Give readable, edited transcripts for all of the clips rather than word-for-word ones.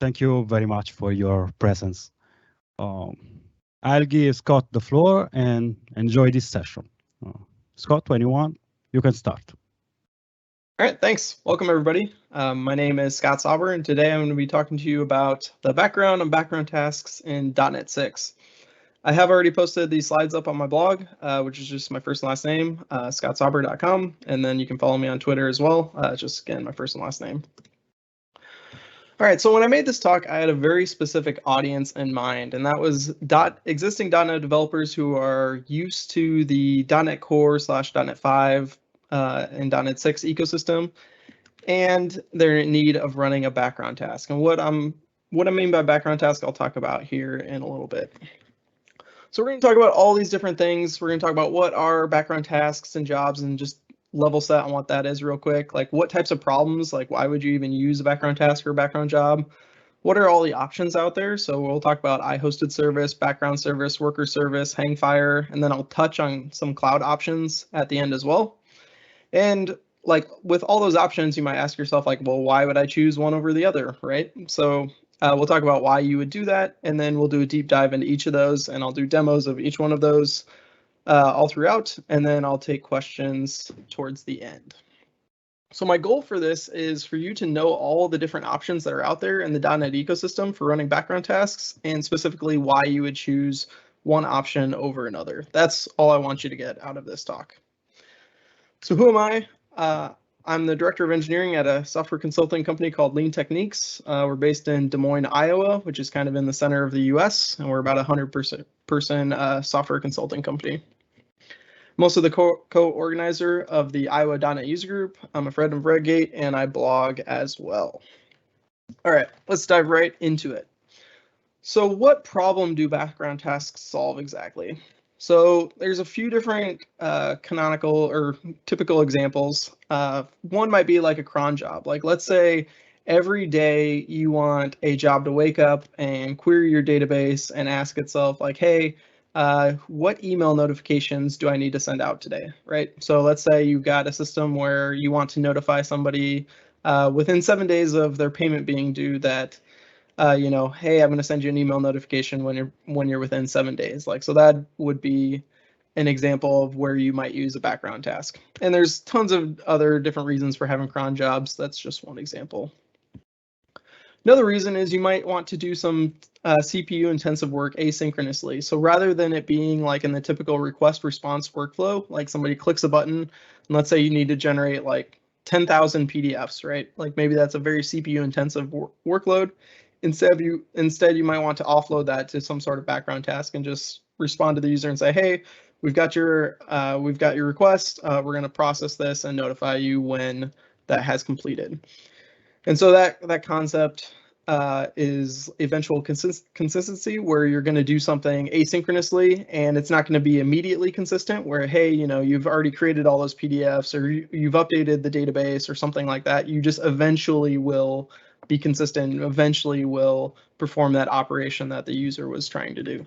Thank you very much for your presence. Um, I'll give Scott the floor and enjoy this session. Scott, when you want, you can start. All right, thanks. Welcome, everybody. My name is Scott Sauber, and today I'm going to be talking to you about the background and background tasks in .NET 6. I have already posted these slides up on my blog, which is just my first and last name, scottsauber.com, and then you can follow me on Twitter as well, just again, my first and last name. All right, so when I made this talk, I had a very specific audience in mind, and that was existing .NET developers who are used to the .NET Core / .NET 5 and .NET 6 ecosystem, and they're in need of running a background task. And what I mean by background task, I'll talk about here in a little bit. So we're going to talk about all these different things. We're going to talk about what are background tasks and jobs, and just level set on what that is real quick. Like what types of problems, like why would you even use a background task or a background job? What are all the options out there? So we'll talk about IHostedService, BackgroundService, Worker Service, Hangfire, and then I'll touch on some cloud options at the end as well. And like with all those options, you might ask yourself like, well, why would I choose one over the other, right? So we'll talk about why you would do that, and then we'll do a deep dive into each of those, and I'll do demos of each one of those all throughout, and then I'll take questions towards the end. So my goal for this is for you to know all the different options that are out there in the .NET ecosystem for running background tasks, and specifically why you would choose one option over another. That's all I want you to get out of this talk. So who am I? I'm the director of engineering at a software consulting company called Lean Techniques. We're based in Des Moines, Iowa, which is kind of in the center of the US, and we're about a 100% software consulting company. I'm also the co-organizer of the Iowa.NET user group. I'm a friend of Redgate, and I blog as well. All right, let's dive right into it. So what problem do background tasks solve exactly? So there's a few different canonical or typical examples. One might be like a cron job. Like let's say every day you want a job to wake up and query your database and ask itself like, hey, what email notifications do I need to send out today, right? So let's say you've got a system where you want to notify somebody within 7 days of their payment being due that, hey, I'm going to send you an email notification when you're within 7 days. Like, so that would be an example of where you might use a background task. And there's tons of other different reasons for having cron jobs. That's just one example. Another reason is you might want to do some CPU intensive work asynchronously. So rather than it being like in the typical request response workflow, like somebody clicks a button, and let's say you need to generate like 10,000 PDFs, right? Like maybe that's a very CPU intensive workload. Instead, you might want to offload that to some sort of background task and just respond to the user and say, hey, we've got your request. We're going to process this and notify you when that has completed. And so that concept is eventual consistency, where you're going to do something asynchronously, and it's not going to be immediately consistent. Where hey, you've already created all those PDFs, or you've updated the database, or something like that. You just eventually will be consistent. And eventually, will perform that operation that the user was trying to do.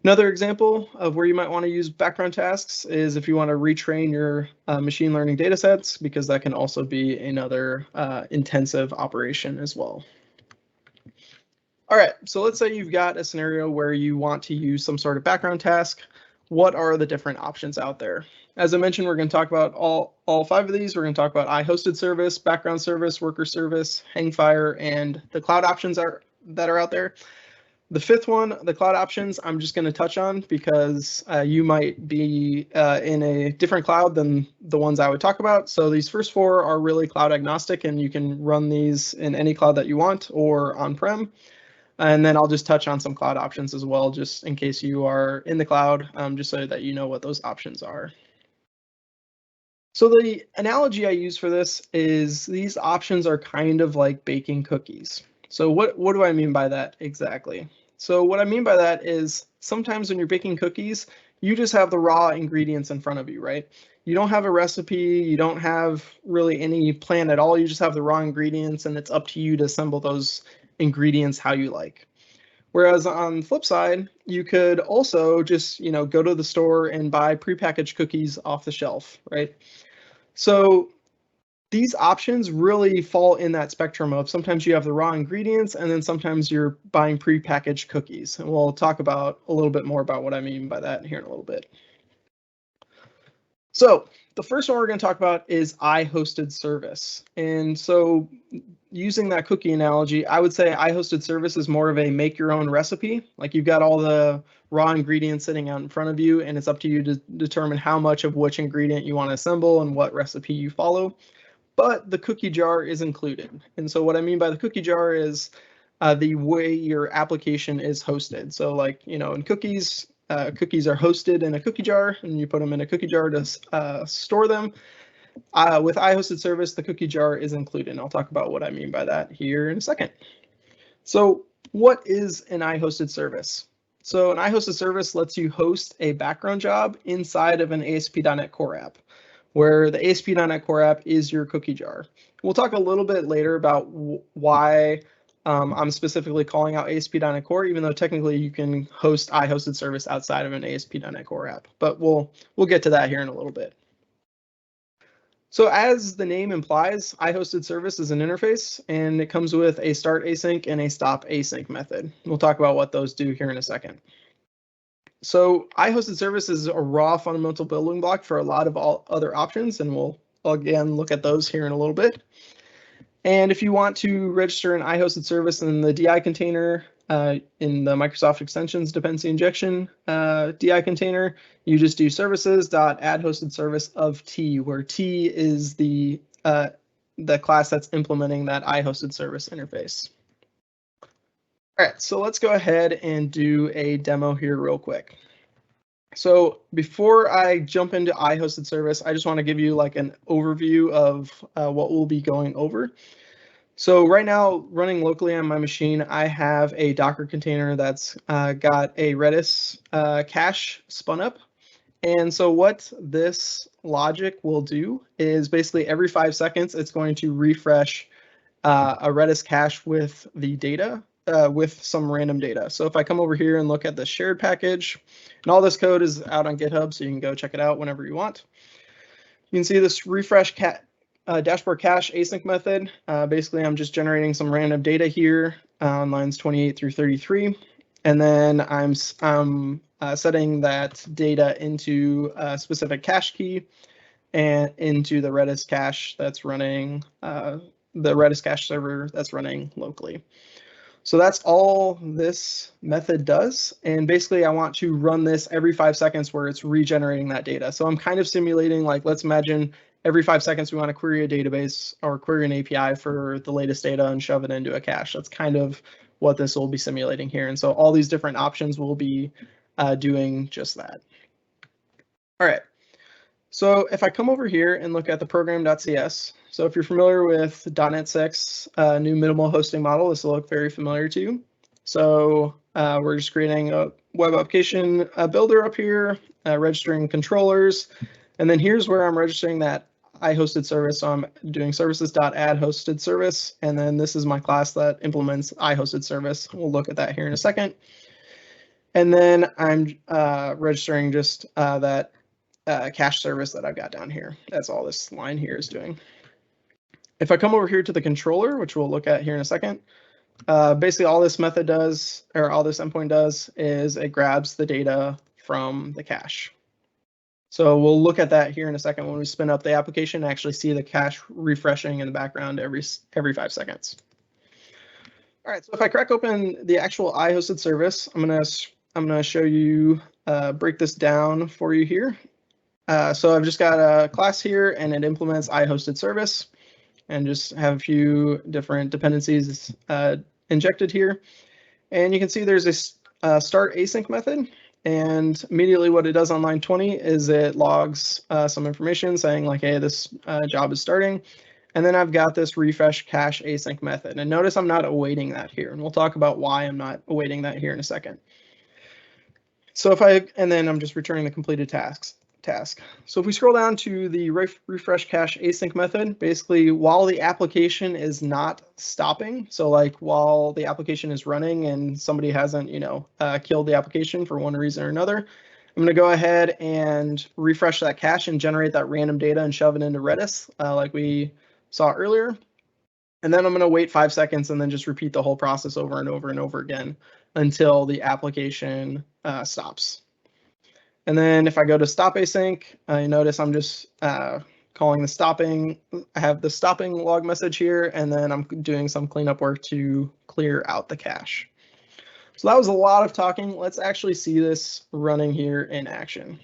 Another example of where you might want to use background tasks is if you want to retrain your machine learning data sets, because that can also be another intensive operation as well. All right, so let's say you've got a scenario where you want to use some sort of background task. What are the different options out there? As I mentioned, we're going to talk about all 5 of these. We're going to talk about IHostedService, BackgroundService, Worker Service, Hangfire, and the cloud options that are out there. The 5th one, the cloud options, I'm just going to touch on because you might be in a different cloud than the ones I would talk about. So these first 4 are really cloud agnostic, and you can run these in any cloud that you want or on-prem. And then I'll just touch on some cloud options as well, just in case you are in the cloud, just so that you know what those options are. So the analogy I use for this is these options are kind of like baking cookies. So what do I mean by that exactly? So what I mean by that is sometimes when you're baking cookies, you just have the raw ingredients in front of you, right? You don't have a recipe, you don't have really any plan at all, you just have the raw ingredients, and it's up to you to assemble those ingredients how you like. Whereas on the flip side, you could also just, go to the store and buy prepackaged cookies off the shelf, right? So these options really fall in that spectrum of sometimes you have the raw ingredients and then sometimes you're buying prepackaged cookies. And we'll talk about a little bit more about what I mean by that here in a little bit. So the first one we're going to talk about is IHostedService. And so using that cookie analogy, I would say IHostedService is more of a make your own recipe. Like you've got all the raw ingredients sitting out in front of you, and it's up to you to determine how much of which ingredient you want to assemble and what recipe you follow. But the cookie jar is included. And so what I mean by the cookie jar is the way your application is hosted. So like, in cookies, cookies are hosted in a cookie jar, and you put them in a cookie jar to store them. With IHostedService, the cookie jar is included, and I'll talk about what I mean by that here in a second. So what is an IHostedService? So an IHostedService lets you host a background job inside of an ASP.NET Core app, where the ASP.NET Core app is your cookie jar. We'll talk a little bit later about why I'm specifically calling out ASP.NET Core, even though technically you can host IHostedService outside of an ASP.NET Core app. But we'll get to that here in a little bit. So as the name implies, IHostedService is an interface, and it comes with a start async and a stop async method. We'll talk about what those do here in a second. So IHostedService is a raw fundamental building block for a lot of other options, and we'll again look at those here in a little bit. And if you want to register an IHostedService in the DI container, in the Microsoft Extensions dependency injection DI container, you just do services.add-hostedService of T, where T is the class that's implementing that IHostedService interface. All right, so let's go ahead and do a demo here real quick. So before I jump into IHostedService, I just want to give you like an overview of what we'll be going over. So right now, running locally on my machine, I have a Docker container that's got a Redis cache spun up. And so what this logic will do is basically every 5 seconds, it's going to refresh a Redis cache with the data, with some random data. So if I come over here and look at the shared package, and all this code is out on GitHub, so you can go check it out whenever you want. You can see this refresh dashboard cache async method. Basically, I'm just generating some random data here on lines 28 through 33. And then I'm setting that data into a specific cache key and into the Redis cache that's running, the Redis cache server that's running locally. So that's all this method does. And basically, I want to run this every 5 seconds where it's regenerating that data. So I'm kind of simulating, like, let's imagine every 5 seconds we want to query a database or query an API for the latest data and shove it into a cache. That's kind of what this will be simulating here. And so all these different options will be doing just that. All right. So if I come over here and look at the program.cs, so if you're familiar with .NET 6 new minimal hosting model, this will look very familiar to you. So we're just creating a web application builder up here, registering controllers. And then here's where I'm registering that IHostedService. So I'm doing services.add-hostedService. And then this is my class that implements IHostedService. We'll look at that here in a second. And then I'm registering just that cache service that I've got down here. That's all this line here is doing. If I come over here to the controller, which we'll look at here in a second, basically all this method does, or all this endpoint does, is it grabs the data from the cache. So we'll look at that here in a second when we spin up the application and actually see the cache refreshing in the background every 5 seconds. All right, so if I crack open the actual IHostedService, I'm gonna show you, break this down for you here. So I've just got a class here, and it implements IHostedService, and just have a few different dependencies injected here. And you can see there's this start async method. And immediately what it does on line 20 is it logs some information saying like, hey, this job is starting. And then I've got this refresh cache async method. And notice I'm not awaiting that here. And we'll talk about why I'm not awaiting that here in a second. So and then I'm just returning the completed task. So if we scroll down to the refresh cache async method, basically while the application is not stopping, so like while the application is running and somebody hasn't, killed the application for one reason or another, I'm going to go ahead and refresh that cache and generate that random data and shove it into Redis like we saw earlier. And then I'm going to wait 5 seconds and then just repeat the whole process over and over and over again until the application stops. And then if I go to stop async, you notice I'm just calling the stopping. I have the stopping log message here, and then I'm doing some cleanup work to clear out the cache. So that was a lot of talking. Let's actually see this running here in action.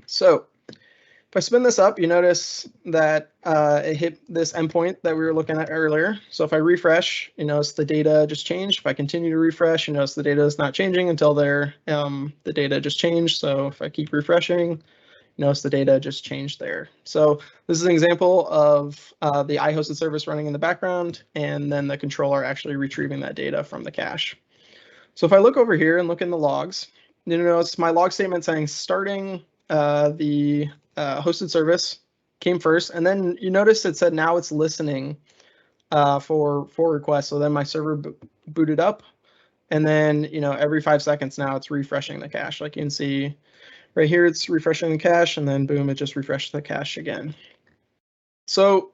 So if I spin this up, you notice that it hit this endpoint that we were looking at earlier. So if I refresh, you notice the data just changed. If I continue to refresh, you notice the data is not changing until the data just changed. So if I keep refreshing, you notice the data just changed there. So this is an example of the IHostedService running in the background, and then the controller actually retrieving that data from the cache. So if I look over here and look in the logs, you notice my log statement saying starting the hosted service came first, and then you notice it said now it's listening for requests. So then my server booted up, and then every 5 seconds now it's refreshing the cache. Like you can see right here, it's refreshing the cache, and then boom, it just refreshed the cache again. So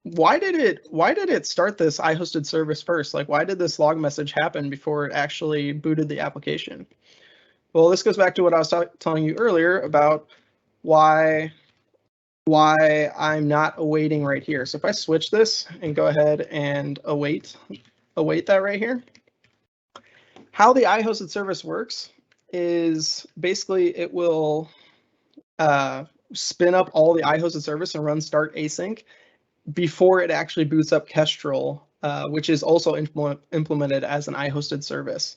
why did it start this IHostedService first? Like, why did this log message happen before it actually booted the application? Well, this goes back to what I was telling you earlier about why I'm not awaiting right here. So if I switch this and go ahead and await that right here, how the IHostedService works is basically it will spin up all the IHostedService and run start async before it actually boots up Kestrel, which is also implemented as an IHostedService.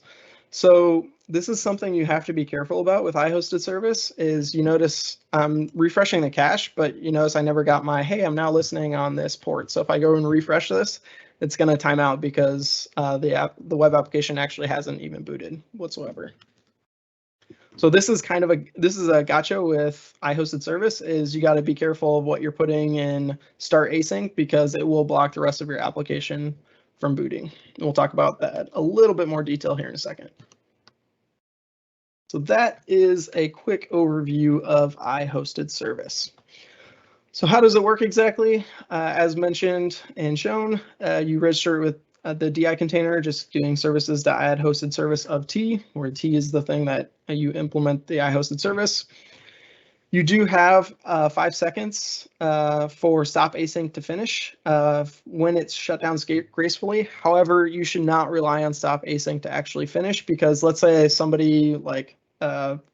So this is something you have to be careful about with IHostedService is you notice I'm refreshing the cache, but you notice I never got my, hey, I'm now listening on this port. So if I go and refresh this, it's going to time out because the web application actually hasn't even booted whatsoever. So this is a gotcha with IHostedService is you got to be careful of what you're putting in start async because it will block the rest of your application from booting. And we'll talk about that a little bit more detail here in a second. So that is a quick overview of IHostedService. So how does it work exactly? As mentioned and shown, you register with the DI container, just doing services.add hosted service of T, where T is the thing that you implement the IHosted service. You do have 5 seconds for stop async to finish when it's shut down gracefully. However, you should not rely on stop async to actually finish because let's say somebody like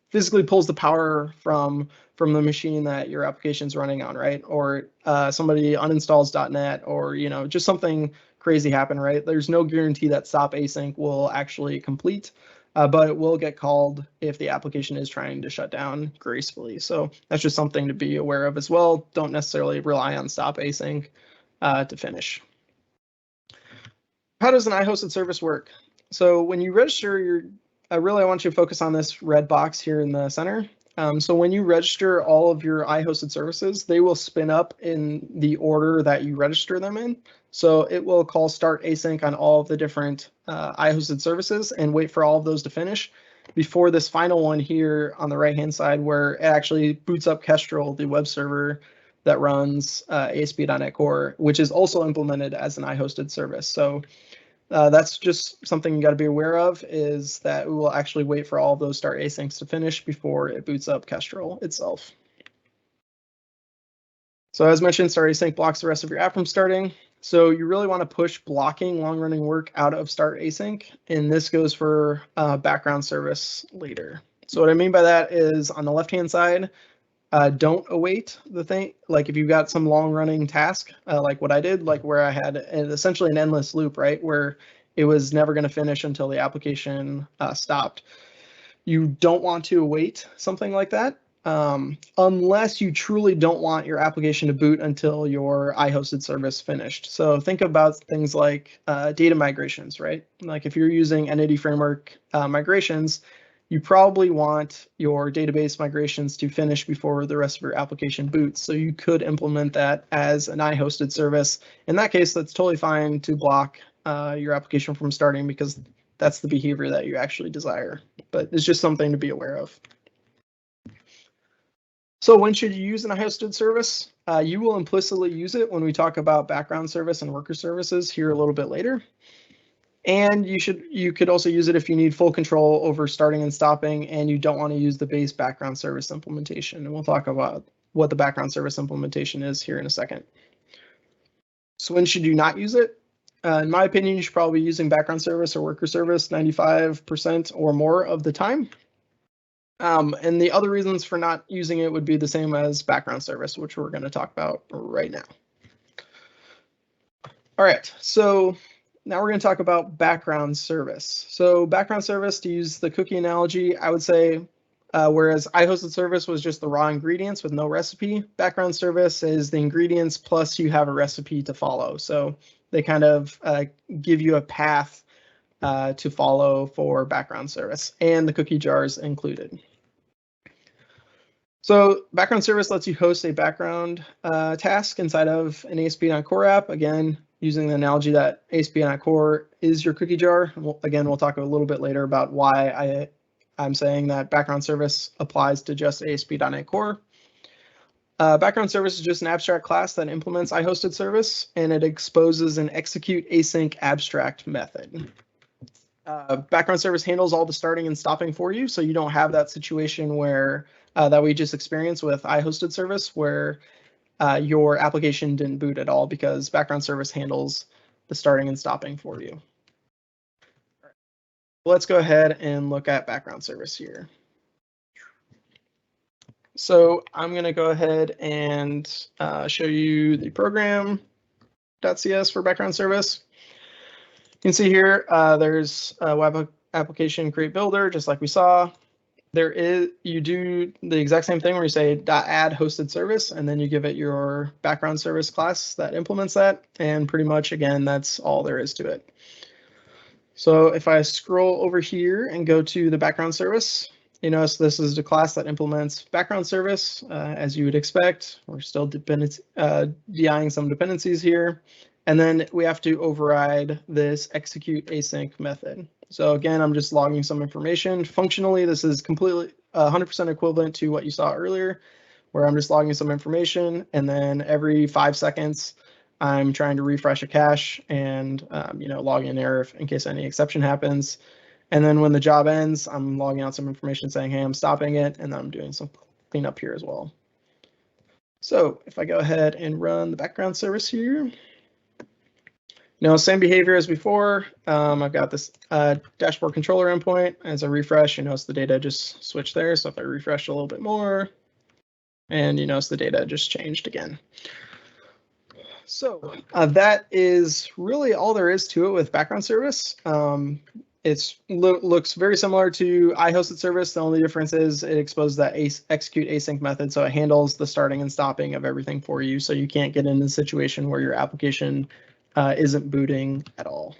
physically pulls the power from the machine that your application's running on, right? Or somebody uninstalls .NET or just something crazy happen, right? There's no guarantee that stop async will actually complete. But it will get called if the application is trying to shut down gracefully. So that's just something to be aware of as well. Don't necessarily rely on stop async to finish. How does an IHostedService work? So when you register, I want you to focus on this red box here in the center. So when you register all of your IHostedServices, they will spin up in the order that you register them in. So it will call start async on all of the different IHostedServices and wait for all of those to finish before this final one here on the right-hand side where it actually boots up Kestrel, the web server that runs ASP.NET Core, which is also implemented as an IHostedService. So that's just something you got to be aware of is that we will actually wait for all of those start asyncs to finish before it boots up Kestrel itself. So as mentioned, start async blocks the rest of your app from starting. So you really want to push blocking long-running work out of start async, and this goes for background service later. So what I mean by that is on the left-hand side, don't await the thing. Like if you've got some long-running task, like what I did, like where I had essentially an endless loop, right, where it was never going to finish until the application stopped. You don't want to await something like that unless you truly don't want your application to boot until your IHostedService finished. So think about things like data migrations, right? Like if you're using Entity Framework migrations, you probably want your database migrations to finish before the rest of your application boots. So you could implement that as an IHostedService. In that case, that's totally fine to block your application from starting because that's the behavior that you actually desire. But it's just something to be aware of. So when should you use an IHostedService? You will implicitly use it when we talk about background service and worker services here a little bit later. And you could also use it if you need full control over starting and stopping and you don't want to use the base background service implementation. And we'll talk about what the background service implementation is here in a second. So when should you not use it? In my opinion, you should probably be using background service or worker service 95% or more of the time. And the other reasons for not using it would be the same as background service, which we're going to talk about right now. All right, so now we're going to talk about background service. So background service, to use the cookie analogy, I would say, whereas IHostedService was just the raw ingredients with no recipe, background service is the ingredients plus you have a recipe to follow. So they kind of give you a path to follow for background service, and the cookie jar is included. So background service lets you host a background task inside of an ASP.NET Core app. Again, using the analogy that ASP.NET Core is your cookie jar. Again, we'll talk a little bit later about why I'm saying that background service applies to just ASP.NET Core. Background service is just an abstract class that implements IHostedService, and it exposes an execute async abstract method. Background service handles all the starting and stopping for you, so you don't have that situation where that we just experienced with IHostedService, where your application didn't boot at all because background service handles the starting and stopping for you. Let's go ahead and look at background service here. So I'm going to go ahead and show you the program.cs for background service. You can see here there's a web application create builder, just like we saw. You do the exact same thing where you say .add hosted service, and then you give it your background service class that implements that. And pretty much, again, that's all there is to it. So if I scroll over here and go to the background service, you notice this is the class that implements background service, as you would expect. We're still DIing some dependencies here. And then we have to override this execute async method. So again, I'm just logging some information. Functionally, this is completely 100% equivalent to what you saw earlier, where I'm just logging some information, and then every 5 seconds, I'm trying to refresh a cache and log in error in case any exception happens. And then when the job ends, I'm logging out some information saying, hey, I'm stopping it, and I'm doing some cleanup here as well. So if I go ahead and run the background service here, same behavior as before. I've got this dashboard controller endpoint. As I refresh, you notice the data just switched there. So if I refresh a little bit more, and you notice the data just changed again. So that is really all there is to it with background service. It looks very similar to IHostedService. The only difference is it exposes that execute async method, so it handles the starting and stopping of everything for you, so you can't get in a situation where your application isn't booting at all.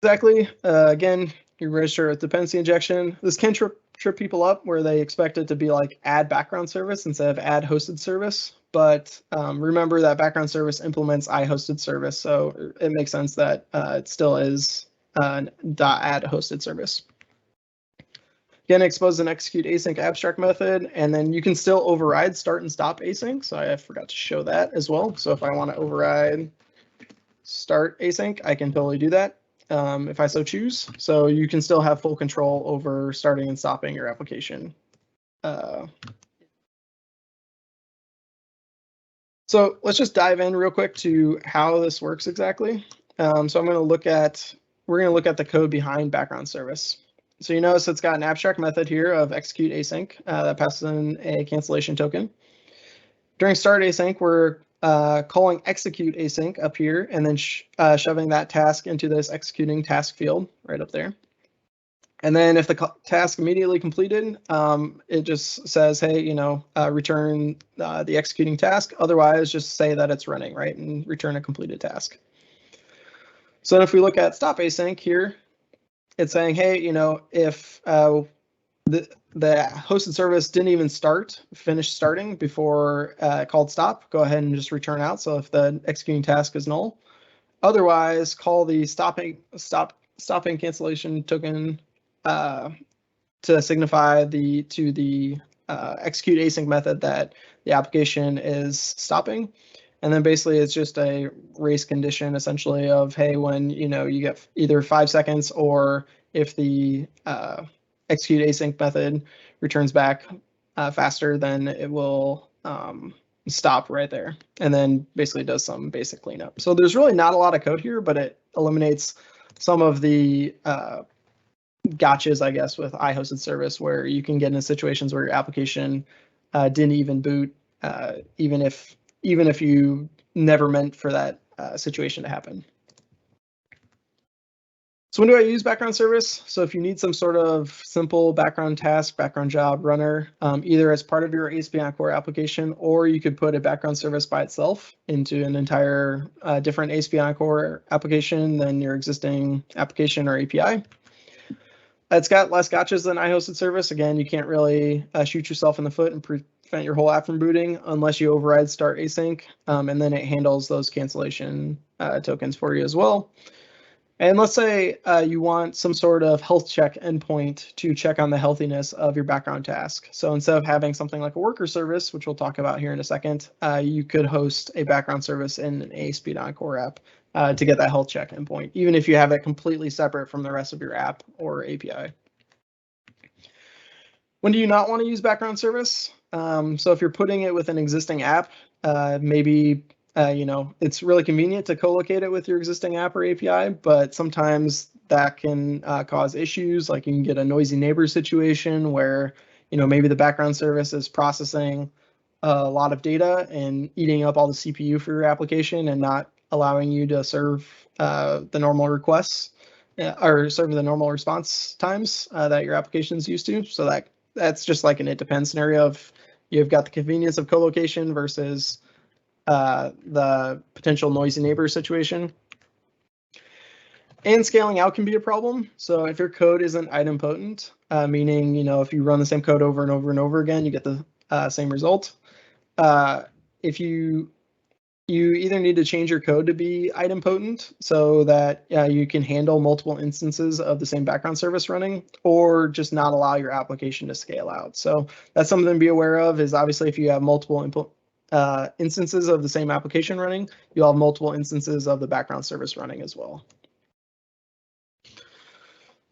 Exactly. Again, you register with dependency injection. This can trip people up where they expect it to be like add background service instead of add hosted service. But remember that background service implements IHostedService, so it makes sense that it still is .add hosted service. Again, expose and execute async abstract method, and then you can still override start and stop async. So I forgot to show that as well. So if I want to override start async, I can totally do that if I so choose. So you can still have full control over starting and stopping your application. So let's just dive in real quick to how this works exactly. So we're going to look at the code behind background service. So you notice it's got an abstract method here of execute async that passes in a cancellation token. During start async, we're calling execute async up here and then shoving that task into this executing task field right up there. And then if the task immediately completed, it just says, hey, return the executing task. Otherwise, just say that it's running, right, and return a completed task. So if we look at stop async here, it's saying, hey, if the hosted service didn't even finish starting before called stop, go ahead and just return out. So if the executing task is null, otherwise call the stopping cancellation token to signify to the execute async method that the application is stopping. And then basically it's just a race condition essentially of, hey, when you get either 5 seconds, or if the execute async method returns back faster, then it will stop right there, and then basically does some basic cleanup. So there's really not a lot of code here, but it eliminates some of the gotchas, I guess, with IHostedService, where you can get into situations where your application didn't even boot, even if you never meant for that situation to happen. So when do I use background service? So if you need some sort of simple background task, background job runner, either as part of your ASP.NET Core application, or you could put a background service by itself into an entire different ASP.NET Core application than your existing application or API. It's got less gotchas than IHostedService. Again, you can't really shoot yourself in the foot and prevent your whole app from booting unless you override start async, and then it handles those cancellation tokens for you as well. And let's say you want some sort of health check endpoint to check on the healthiness of your background task. So instead of having something like a worker service, which we'll talk about here in a second, you could host a background service in an ASP.NET Core app to get that health check endpoint, even if you have it completely separate from the rest of your app or API. When do you not want to use background service? So if you're putting it with an existing app, maybe it's really convenient to co-locate it with your existing app or API, but sometimes that can cause issues. Like you can get a noisy neighbor situation where maybe the background service is processing a lot of data and eating up all the CPU for your application and not allowing you to serve the normal requests or serve the normal response times that your application is used to. So that's just like an it depends scenario of you've got the convenience of co-location versus the potential noisy neighbor situation. And scaling out can be a problem. So if your code isn't idempotent, meaning if you run the same code over and over and over again, you get the same result. If you either need to change your code to be idempotent so that you can handle multiple instances of the same background service running, or just not allow your application to scale out. So that's something to be aware of. Is obviously if you have multiple instances of the same application running, you'll have multiple instances of the background service running as well.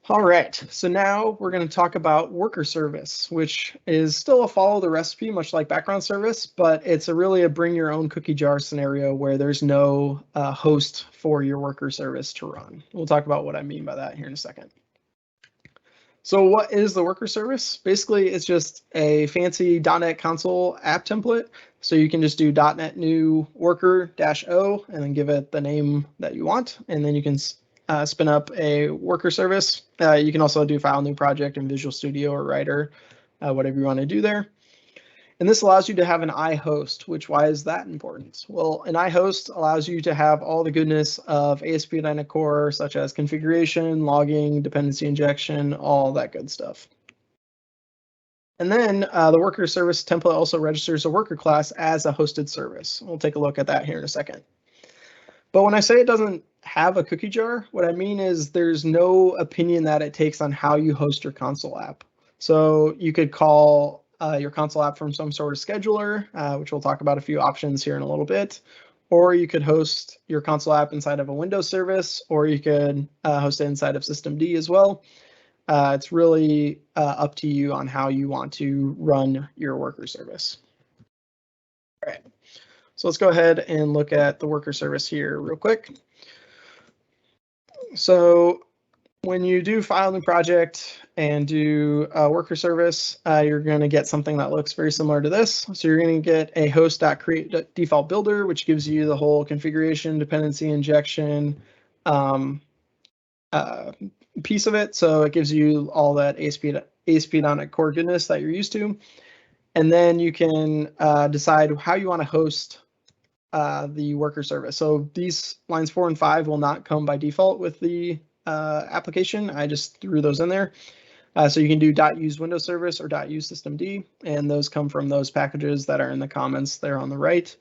All right, so now we're going to talk about worker service, which is still a follow the recipe, much like background service, but it's really a bring your own cookie jar scenario where there's no host for your worker service to run. We'll talk about what I mean by that here in a second. So what is the worker service? Basically, it's just a fancy .NET console app template. So you can just do .NET new worker-o and then give it the name that you want, and then you can spin up a worker service. You can also do file new project in Visual Studio or Writer, whatever you want to do there. And this allows you to have an iHost, which why is that important? Well, an iHost allows you to have all the goodness of ASP.NET Core, such as configuration, logging, dependency injection, all that good stuff. And then the worker service template also registers a worker class as a hosted service. We'll take a look at that here in a second. But when I say it doesn't have a cookie jar, what I mean is there's no opinion that it takes on how you host your console app. So you could call your console app from some sort of scheduler, which we'll talk about a few options here in a little bit, or you could host your console app inside of a Windows service, or you could host it inside of systemd as well. It's really up to you on how you want to run your worker service. All right, so let's go ahead and look at the worker service here real quick. So when you do file new project and do a worker service, you're going to get something that looks very similar to this. So you're going to get a host.createDefault builder, which gives you the whole configuration, dependency injection piece of it. So it gives you all that ASP.NET Core goodness that you're used to. And then you can decide how you want to host the worker service. So these lines 4 and 5 will not come by default with the application. I just threw those in there. So you can do .use Windows Service or .use systemd, and those come from those packages that are in the comments there on the right.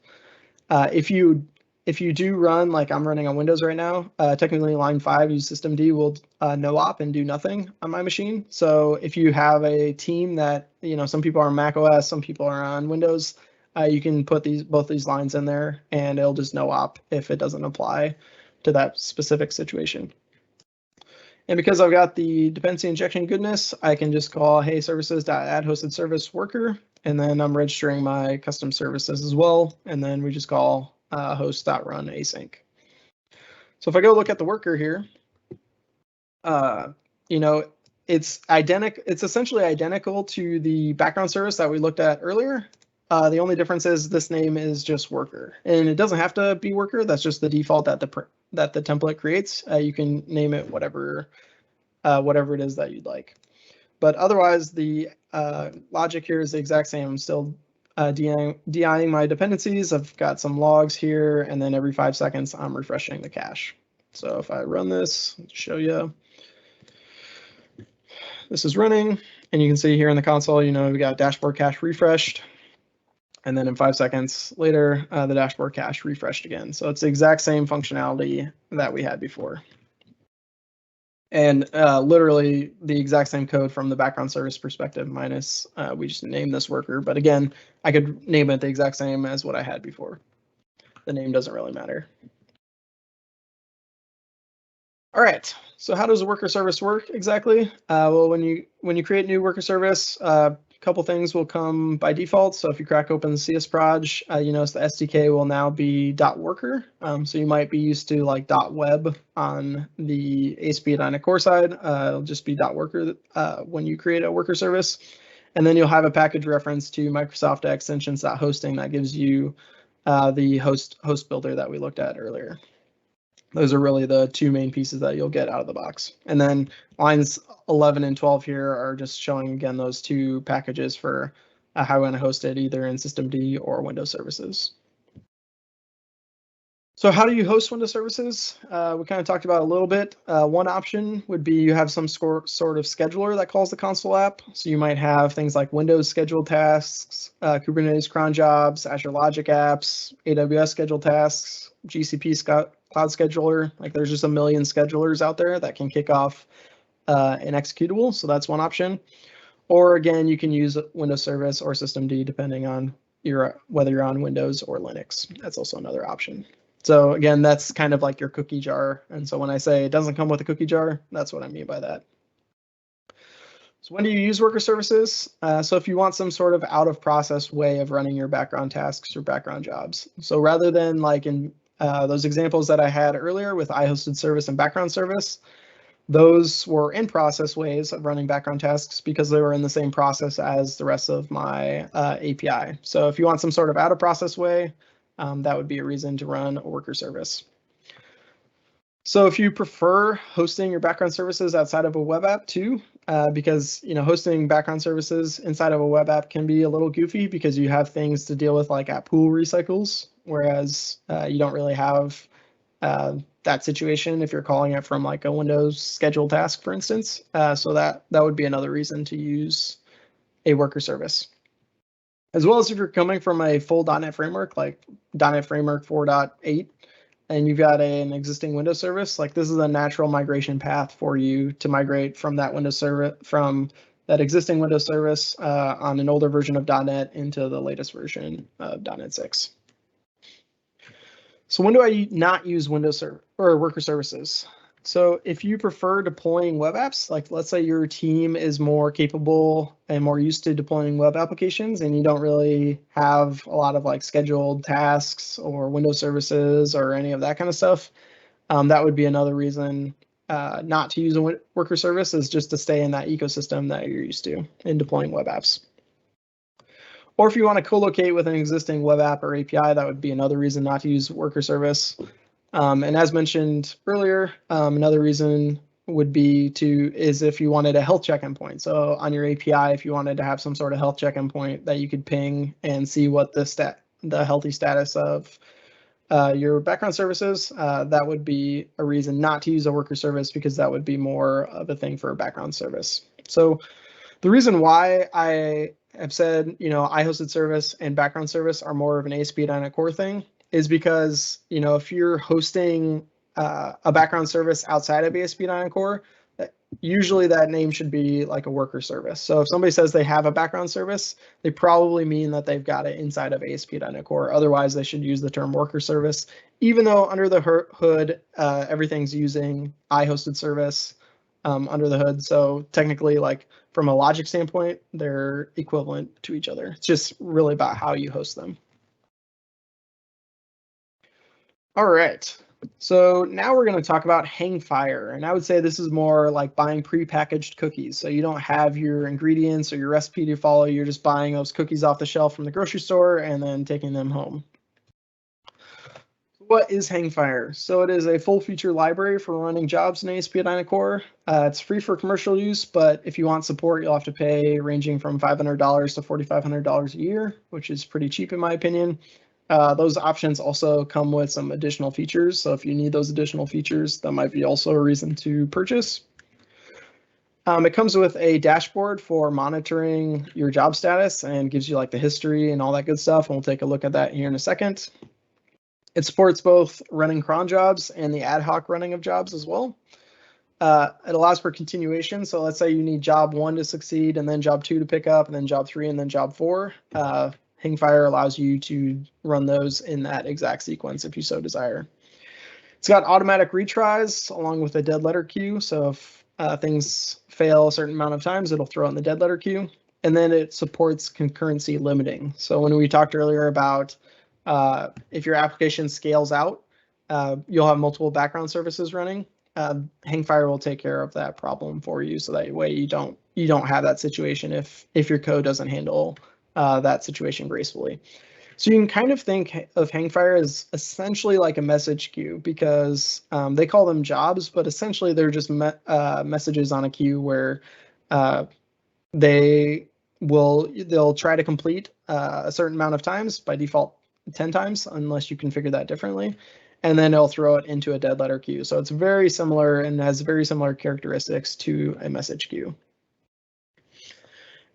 If you if you do run, like I'm running on Windows right now, technically line 5, use systemd will no op and do nothing on my machine. So if you have a team that, some people are on Mac OS, some people are on Windows, you can put both these lines in there and it'll just no op if it doesn't apply to that specific situation. And because I've got the dependency injection goodness, I can just call hey services.add hosted service worker, and then I'm registering my custom services as well. And then we just call host.run async. So if I go look at the worker here, it's identical. It's essentially identical to the background service that we looked at earlier. The only difference is this name is just worker, and it doesn't have to be worker. That's just the default that the template creates. You can name it whatever it is that you'd like. But otherwise, the logic here is the exact same. I'm still DIing my dependencies. I've got some logs here, and then every 5 seconds, I'm refreshing the cache. So if I run this, I'll show you. This is running, and you can see here in the console, we got dashboard cache refreshed. And then in 5 seconds later, the dashboard cache refreshed again. So it's the exact same functionality that we had before. And literally the exact same code from the background service perspective, minus we just named this worker. But again, I could name it the exact same as what I had before. The name doesn't really matter. All right, so how does a worker service work exactly? Well, when you create a new worker service, a couple things will come by default. So if you crack open the CS proj, you notice the SDK will now be .worker. So you might be used to like .web on the ASP.NET Core side. It'll just be .worker when you create a worker service. And then you'll have a package reference to Microsoft extensions.hosting that gives you the host builder that we looked at earlier. Those are really the two main pieces that you'll get out of the box. And then lines 11 and 12 here are just showing, again, those two packages for how you want to host it, either in systemd or Windows services. So how do you host Windows services? We kind of talked about it a little bit. One option would be you have some sort of scheduler that calls the console app. So you might have things like Windows scheduled tasks, Kubernetes cron jobs, Azure Logic apps, AWS scheduled tasks, GCP Cloud Scheduler. Like there's just a million schedulers out there that can kick off an executable. So that's one option. Or again, you can use Windows Service or systemd depending on whether you're on Windows or Linux. That's also another option. So again, that's kind of like your cookie jar. And so when I say it doesn't come with a cookie jar, that's what I mean by that. So when do you use worker services? So if you want some sort of out of process way of running your background tasks or background jobs. So rather than like in those examples that I had earlier with IHostedService and BackgroundService, those were in process ways of running background tasks because they were in the same process as the rest of my API. So if you want some sort of out of process way, that would be a reason to run a worker service. So if you prefer hosting your background services outside of a web app too, because hosting background services inside of a web app can be a little goofy because you have things to deal with like app pool recycles, whereas you don't really have that situation if you're calling it from like a Windows scheduled task, for instance. So that would be another reason to use a worker service. As well as if you're coming from a full .NET framework, like .NET Framework 4.8, and you've got an existing Windows service, like this is a natural migration path for you to migrate from that Windows service, from that existing Windows service on an older version of .NET into the latest version of .NET 6. So when do I not use Windows or worker services? So if you prefer deploying web apps, like let's say your team is more capable and more used to deploying web applications and you don't really have a lot of like scheduled tasks or Windows services or any of that kind of stuff, that would be another reason not to use a worker service, is just to stay in that ecosystem that you're used to in deploying web apps. Or if you want to co-locate with an existing web app or API, that would be another reason not to use worker service. And as mentioned earlier, another reason would be is if you wanted a health check endpoint. So on your API, if you wanted to have some sort of health check endpoint that you could ping and see what the healthy status of your background services, that would be a reason not to use a worker service, because that would be more of a thing for a background service. So the reason why I have said, IHostedService and background service are more of an ASP.NET Core thing is because, if you're hosting a background service outside of ASP.NET Core, usually that name should be like a worker service. So if somebody says they have a background service, they probably mean that they've got it inside of ASP.NET Core. Otherwise, they should use the term worker service, even though under the hood, everything's using IHostedService under the hood. So technically, like from a logic standpoint, they're equivalent to each other. It's just really about how you host them. All right. So now we're going to talk about Hangfire, and I would say this is more like buying prepackaged cookies. So you don't have your ingredients or your recipe to follow. You're just buying those cookies off the shelf from the grocery store and then taking them home. What is Hangfire? So it is a full feature library for running jobs in ASP.NET Core. It's free for commercial use, but if you want support, you'll have to pay ranging from $500 to $4,500 a year, which is pretty cheap in my opinion. Those options also come with some additional features. So if you need those additional features, that might be also a reason to purchase. It comes with a dashboard for monitoring your job status and gives you like the history and all that good stuff. And we'll take a look at that here in a second. It supports both running cron jobs and the ad hoc running of jobs as well. It allows for continuation. So let's say you need job 1 to succeed, and then job 2 to pick up, and then job 3, and then job 4. Hangfire allows you to run those in that exact sequence if you so desire. It's got automatic retries along with a dead letter queue. So if things fail a certain amount of times, it'll throw it in the dead letter queue. And then it supports concurrency limiting. So when we talked earlier about if your application scales out, you'll have multiple background services running. Hangfire will take care of that problem for you, so that way you don't have that situation if your code doesn't handle that situation gracefully. So you can kind of think of Hangfire as essentially like a message queue, because they call them jobs, but essentially they're just messages on a queue where they'll try to complete a certain amount of times, by default 10 times, unless you configure that differently, and then it'll throw it into a dead letter queue. So it's very similar and has very similar characteristics to a message queue.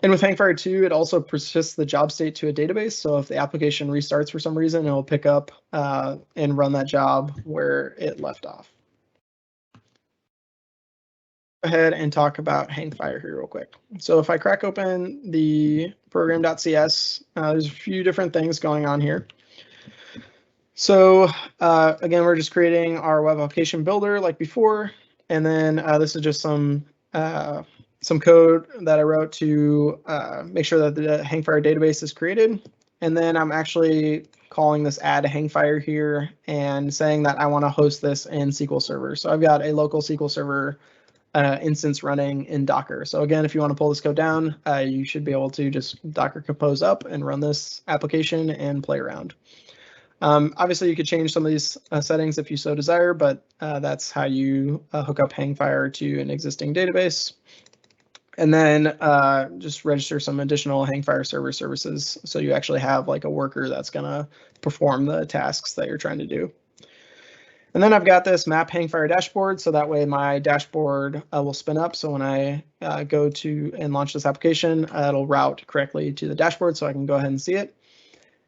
And with Hangfire 2, it also persists the job state to a database. So if the application restarts for some reason, it'll pick up and run that job where it left off. Go ahead and talk about Hangfire here real quick. So if I crack open the program.cs, there's a few different things going on here. So again, we're just creating our web application builder like before, and then this is just some code that I wrote to make sure that the Hangfire database is created. And then I'm actually calling this add Hangfire here and saying that I want to host this in SQL Server. So I've got a local SQL Server instance running in Docker. So again, if you want to pull this code down, you should be able to just Docker compose up and run this application and play around. Obviously, you could change some of these settings if you so desire, but that's how you hook up Hangfire to an existing database. And then just register some additional Hangfire server services, so you actually have like a worker that's going to perform the tasks that you're trying to do. And then I've got this map Hangfire dashboard, so that way my dashboard will spin up. So when I go to and launch this application, it'll route correctly to the dashboard so I can go ahead and see it.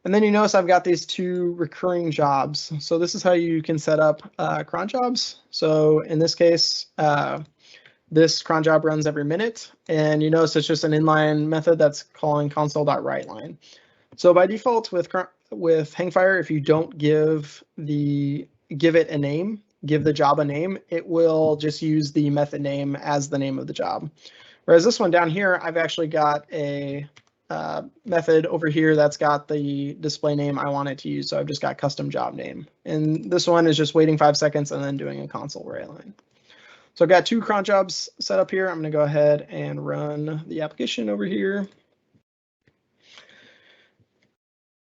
And then you notice I've got these 2 recurring jobs. So this is how you can set up cron jobs. So in this case, this cron job runs every minute, and you notice it's just an inline method that's calling console.writeLine. So by default with Hangfire, if you don't give it a name, give the job a name, it will just use the method name as the name of the job. Whereas this one down here, I've actually got a method over here that's got the display name I want it to use. So I've just got custom job name. And this one is just waiting 5 seconds and then doing a console writeLine. So I've got 2 cron jobs set up here. I'm going to go ahead and run the application over here.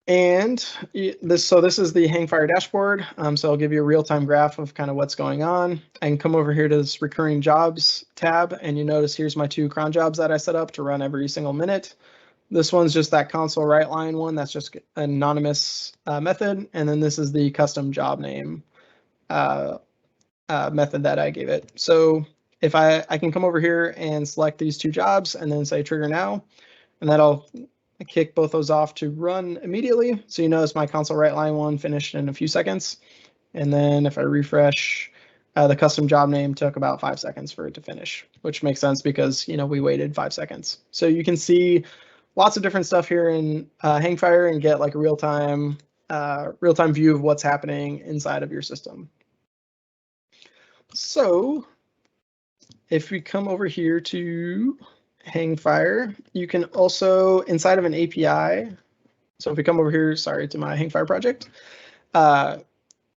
And this is the Hangfire dashboard. So I'll give you a real-time graph of kind of what's going on. I can come over here to this recurring jobs tab, and you notice here's my 2 cron jobs that I set up to run every single minute. This one's just that console writeLine one. That's just an anonymous method. And then this is the custom job name method that I gave it. So if I can come over here and select these 2 jobs and then say trigger now, and that'll kick both those off to run immediately. So you notice my console write line 1 finished in a few seconds. And then if I refresh, the custom job name took about 5 seconds for it to finish, which makes sense because we waited 5 seconds. So you can see lots of different stuff here in Hangfire and get like a real-time view of what's happening inside of your system. So if we come over here to Hangfire, you can also, inside of an API, so if we come over here, sorry, to my Hangfire project,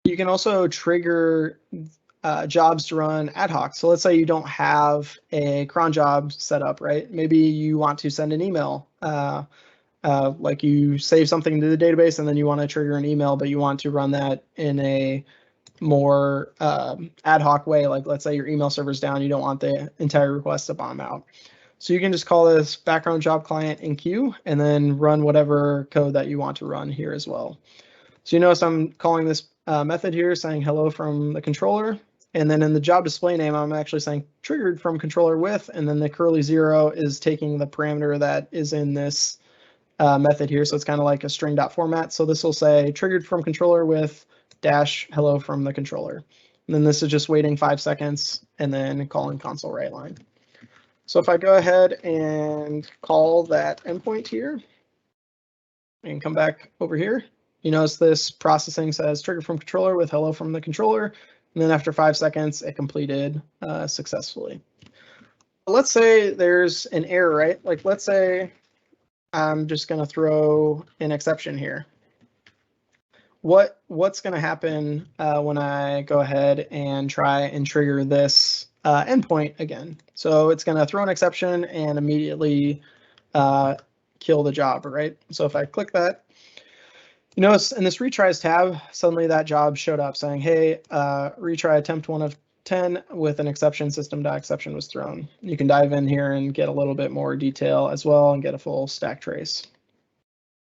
you can also trigger jobs to run ad hoc. So let's say you don't have a cron job set up, right? Maybe you want to send an email, like you save something to the database and then you want to trigger an email, but you want to run that in a more ad hoc way. Like let's say your email server's down, you don't want the entire request to bomb out. So you can just call this background job client in queue and then run whatever code that you want to run here as well. So you notice I'm calling this method here saying hello from the controller. And then in the job display name, I'm actually saying triggered from controller with, and then the curly 0 is taking the parameter that is in this method here. So it's kind of like a string.format. So this will say triggered from controller with dash hello from the controller. And then this is just waiting 5 seconds and then calling console write line. So if I go ahead and call that endpoint here and come back over here, you notice this processing says triggered from controller with hello from the controller. And then after 5 seconds, it completed successfully. Let's say there's an error, right? Like let's say I'm just going to throw an exception here. What's going to happen when I go ahead and try and trigger this endpoint again? So it's going to throw an exception and immediately kill the job, right? So if I click that, you notice in this retries tab, suddenly that job showed up saying, hey, retry attempt 1 of 10 with an exception, system.exception was thrown. You can dive in here and get a little bit more detail as well and get a full stack trace.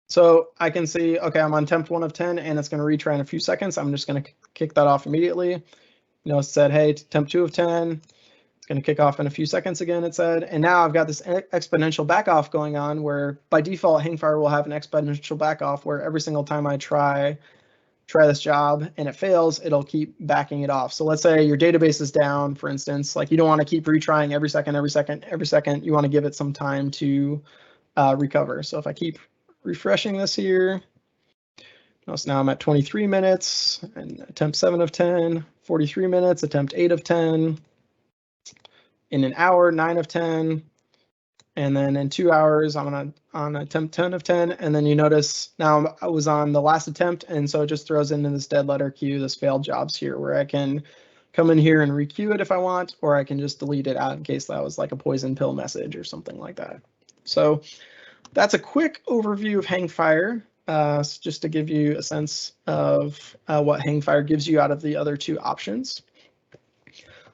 So I can see, okay, I'm on attempt 1 of 10 and it's going to retry in a few seconds. I'm just going to kick that off immediately. You know, it said, hey, attempt 2 of 10. It's going to kick off in a few seconds again, it said. And now I've got this exponential backoff going on where by default, Hangfire will have an exponential backoff where every single time I try this job and it fails, it'll keep backing it off. So let's say your database is down, for instance, like you don't want to keep retrying every second. You want to give it some time to recover. So if I keep refreshing this here, notice now I'm at 23 minutes and attempt 7 of 10, 43 minutes, attempt 8 of 10. In an hour, 9 of 10, and then in 2 hours, I'm on attempt 10 of 10, and then you notice now I was on the last attempt, and so it just throws into this dead letter queue, this failed jobs here, where I can come in here and requeue it if I want, or I can just delete it out in case that was like a poison pill message or something like that. So that's a quick overview of Hangfire, just to give you a sense of what Hangfire gives you out of the other two options.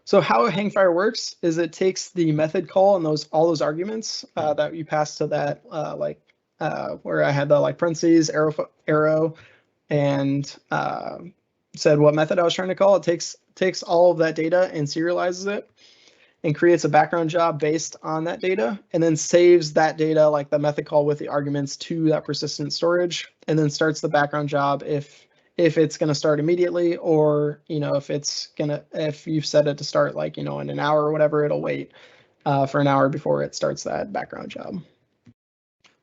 So how Hangfire works is it takes the method call and all those arguments that you pass to that, where I had the like parentheses, arrow, and said what method I was trying to call. It takes all of that data and serializes it and creates a background job based on that data, and then saves that data, like the method call with the arguments, to that persistent storage, and then starts the background job if it's going to start immediately, or if you've set it to start like in an hour or whatever, it'll wait for an hour before it starts that background job.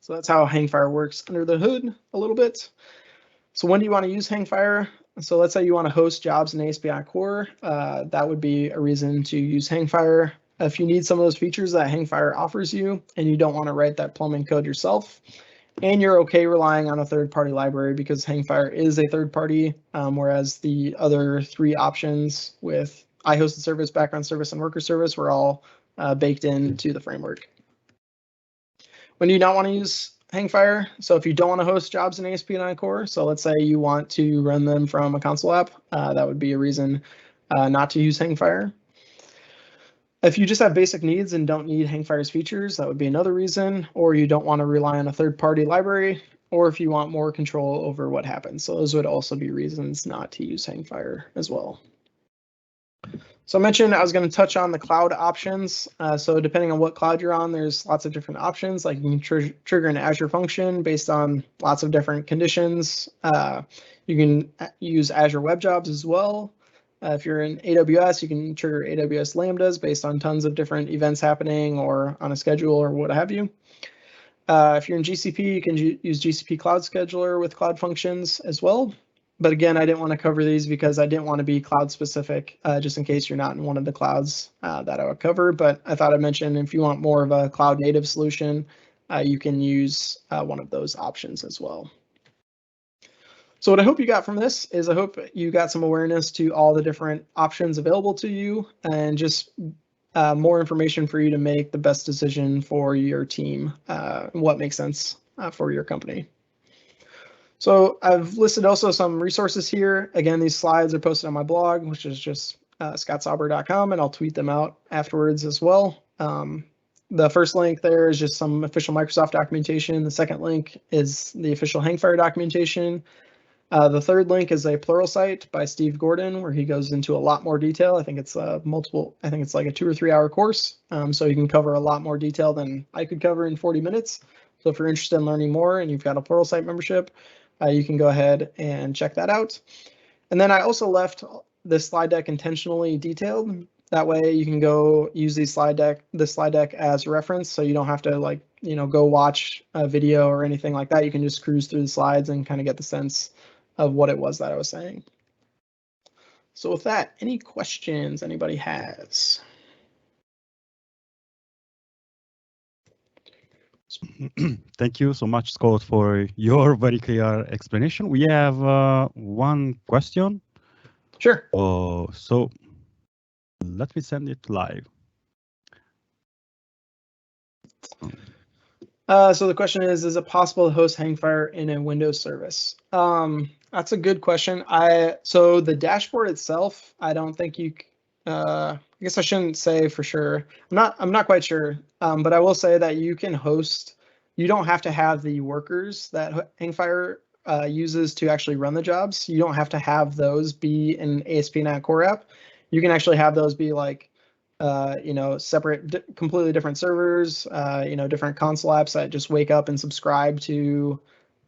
So that's how Hangfire works under the hood a little bit. So when do you want to use Hangfire? So let's say you want to host jobs in ASP.NET Core. That would be a reason to use Hangfire. If you need some of those features that Hangfire offers you and you don't want to write that plumbing code yourself, and you're okay relying on a third-party library because Hangfire is a third-party, whereas the other three options with IHostedService, BackgroundService, and Worker Service were all baked into the framework. When do you not want to use Hangfire? So if you don't want to host jobs in ASP.NET Core, so let's say you want to run them from a console app, that would be a reason not to use Hangfire. If you just have basic needs and don't need Hangfire's features, that would be another reason, or you don't want to rely on a third-party library, or if you want more control over what happens. So those would also be reasons not to use Hangfire as well. So I mentioned I was going to touch on the cloud options. So depending on what cloud you're on, there's lots of different options. Like you can trigger an Azure function based on lots of different conditions. You can use Azure Web Jobs as well. If you're in AWS, you can trigger AWS Lambdas based on tons of different events happening or on a schedule or what have you. If you're in GCP, you can use GCP Cloud Scheduler with Cloud Functions as well. But again, I didn't want to cover these because I didn't want to be cloud specific, just in case you're not in one of the clouds that I would cover. But I thought I'd mention if you want more of a cloud native solution, you can use one of those options as well. So what I hope you got from this is I hope you got some awareness to all the different options available to you and just more information for you to make the best decision for your team, what makes sense for your company. So I've listed also some resources here. Again, these slides are posted on my blog, which is just scottsauber.com, and I'll tweet them out afterwards as well. The first link there is just some official Microsoft documentation. The second link is the official Hangfire documentation. The third link is a Pluralsight by Steve Gordon, where he goes into a lot more detail. I think it's like a 2 or 3 hour course. So you can cover a lot more detail than I could cover in 40 minutes. So if you're interested in learning more and you've got a Pluralsight membership, you can go ahead and check that out. And then I also left this slide deck intentionally detailed. That way you can go use this slide deck as a reference. So you don't have to go watch a video or anything like that. You can just cruise through the slides and kind of get the sense of what it was that I was saying. So with that, any questions anybody has? Thank you so much, Scott, for your very clear explanation. We have one question. Sure. So let me send it live. So the question is it possible to host Hangfire in a Windows service? That's a good question. So the dashboard itself, I don't think you. I guess I shouldn't say for sure. I'm not quite sure. But I will say that you can host. You don't have to have the workers that Hangfire uses to actually run the jobs. You don't have to have those be an ASP.NET Core app. You can actually have those be like separate, completely different servers, different console apps that just wake up and subscribe to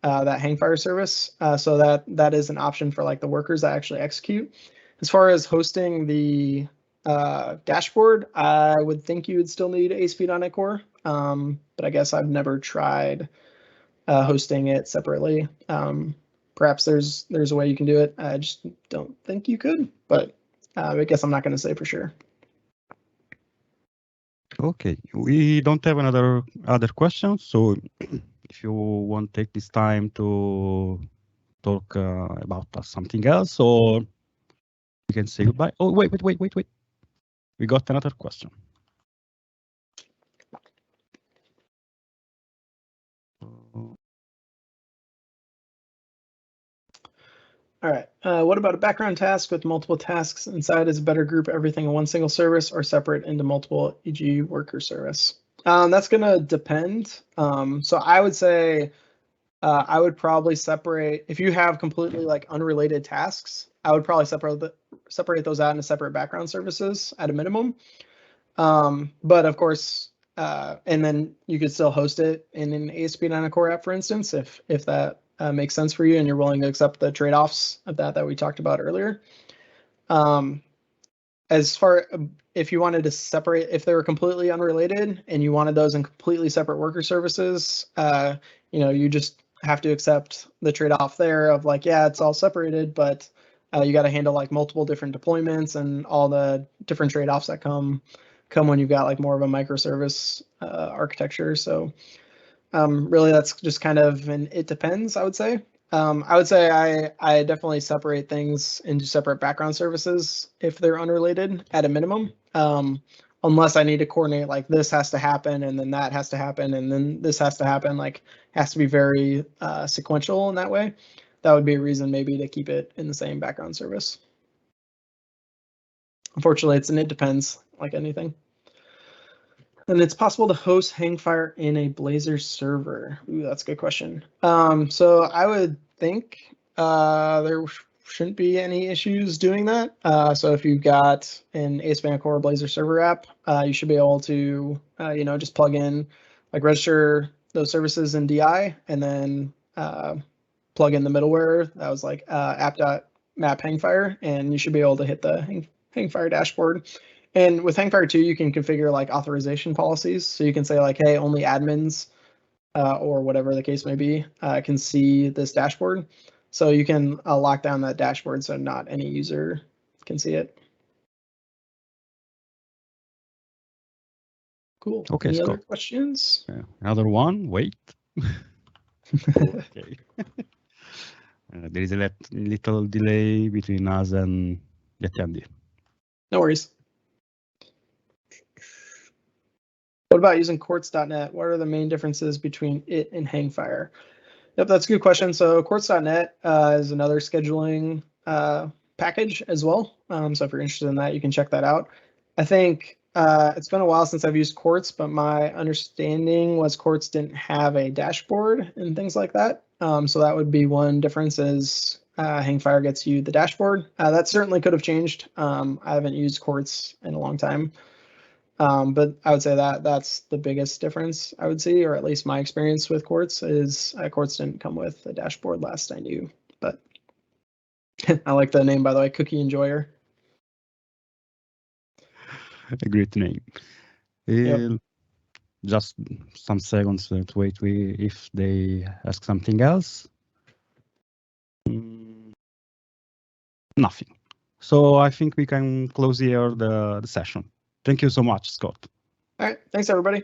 that Hangfire service. So that is an option for like the workers that actually execute. As far as hosting the dashboard, I would think you would still need ASP.NET Core, but I guess I've never tried hosting it separately. Perhaps there's a way you can do it. I just don't think you could, but I guess I'm not going to say for sure. Okay, we don't have other questions. So if you want to take this time to talk about something else, or you can say goodbye. Oh, wait. We got another question. All right. What about a background task with multiple tasks inside? Is it better group everything in one single service or separate into multiple, e.g. worker service? That's going to depend. So I would say I would probably separate, if you have completely like unrelated tasks, I would probably separate those out into separate background services at a minimum. But of course, and then you could still host it in an ASP.NET Core app, for instance, if that makes sense for you and you're willing to accept the trade-offs of that we talked about earlier. As far if you wanted to separate, if they were completely unrelated and you wanted those in completely separate worker services, you just have to accept the trade-off there of like, yeah, it's all separated, but you got to handle like multiple different deployments and all the different trade-offs that come when you've got like more of a microservice architecture. So really that's just kind of it depends, I would say. I would say I definitely separate things into separate background services if they're unrelated at a minimum, unless I need to coordinate like this has to happen and then that has to happen and then this has to happen, like has to be very sequential in that way. That would be a reason maybe to keep it in the same background service. Unfortunately, it depends like anything. And it's possible to host Hangfire in a Blazor server. Ooh, that's a good question. So I would think there shouldn't be any issues doing that. So if you've got an ASP.NET Core Blazor server app, you should be able to, just plug in, like register those services in DI, and then plug in the middleware that was like app.map Hangfire, and you should be able to hit the Hangfire dashboard. And with Hangfire 2, you can configure like authorization policies. So you can say like, hey, only admins or whatever the case may be can see this dashboard. So you can lock down that dashboard so not any user can see it. Cool. Okay, Any Scott. other questions? Another one. Wait. Okay. There is a little delay between us and the attendee. No worries. What about using Quartz.net? What are the main differences between it and Hangfire? Yep, that's a good question. So Quartz.net is another scheduling package as well. So if you're interested in that, you can check that out. I think it's been a while since I've used Quartz, but my understanding was Quartz didn't have a dashboard and things like that. So that would be one difference is Hangfire gets you the dashboard. That certainly could have changed. I haven't used Quartz in a long time. But I would say that that's the biggest difference I would see, or at least my experience with Quartz is Quartz didn't come with a dashboard last I knew, but I like the name, by the way, Cookie Enjoyer. A great name. Yep. Just some seconds to wait if they ask something else. Nothing. So I think we can close here the session. Thank you so much, Scott. All right. Thanks, everybody.